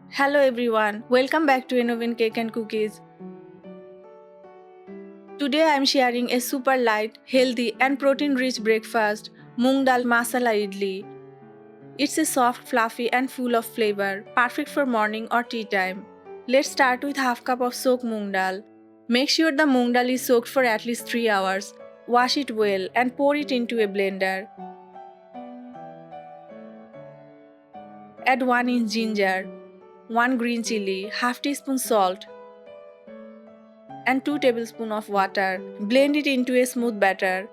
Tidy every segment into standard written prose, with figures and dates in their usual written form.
Hello everyone, welcome back to Innovin Cake and Cookies. Today I am sharing a super light, healthy and protein-rich breakfast, Moong Dal Masala Idli. It's a soft, fluffy and full of flavor, perfect for morning or tea time. Let's start with half cup of soaked moong dal. Make sure the moong dal is soaked for at least 3 hours. Wash it well and pour it into a blender. Add 1 inch ginger, 1 green chilli, half teaspoon salt, and 2 tablespoons of water. Blend it into a smooth batter.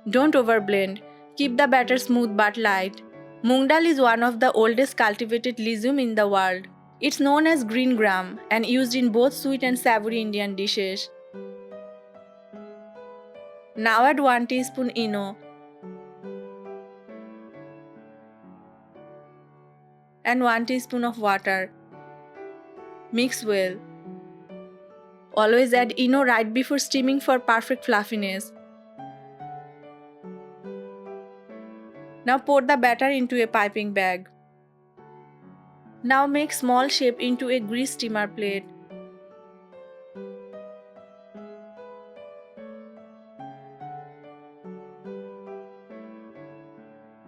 Don't overblend. Keep the batter smooth but light. Moong dal is one of the oldest cultivated legume in the world. It's known as green gram and used in both sweet and savory Indian dishes. Now add 1 teaspoon eno and 1 teaspoon of water. Mix well. Always add eno right before steaming for perfect fluffiness. Now pour the batter into a piping bag. Now make small shape into a greased steamer plate.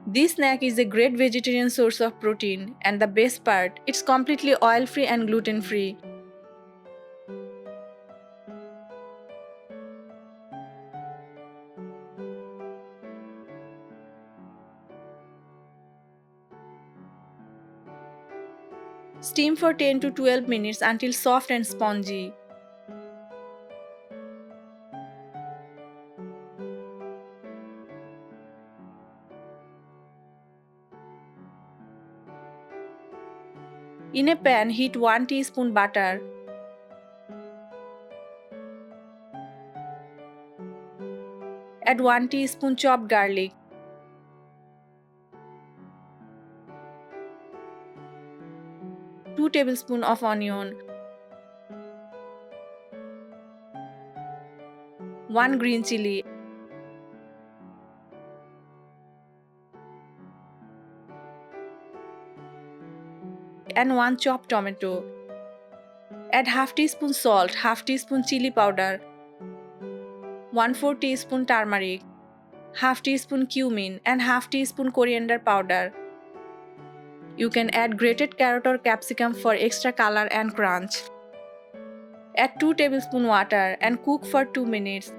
This snack is a great vegetarian source of protein, and the best part, it's completely oil-free and gluten-free. Steam for 10 to 12 minutes until soft and spongy. In a pan, heat 1 teaspoon butter. Add 1 teaspoon chopped garlic. 2 tablespoons of onion. 1 green chilli. And 1 chopped tomato. Add half teaspoon salt, half teaspoon chili powder, 1/4 teaspoon turmeric, half teaspoon cumin and half teaspoon coriander powder. You can add grated carrot or capsicum for extra color and crunch. Add 2 tablespoons water and cook for 2 minutes.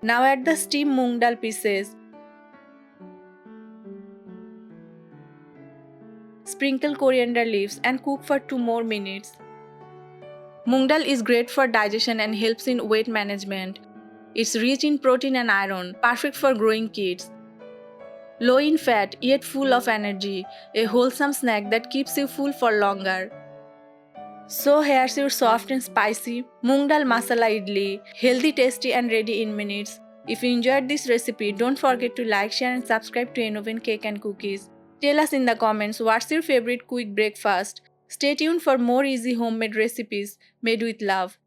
Now add the steamed moong dal pieces. Sprinkle coriander leaves and cook for 2 more minutes. Moong dal is great for digestion and helps in weight management. It's rich in protein and iron, perfect for growing kids. Low in fat, yet full of energy, a wholesome snack that keeps you full for longer. So here's your soft and spicy moong dal masala idli, healthy, tasty and ready in minutes. If you enjoyed this recipe, don't forget to like, share and subscribe to Innovin Cake and Cookies. Tell us in the comments what's your favorite quick breakfast. Stay tuned for more easy homemade recipes made with love.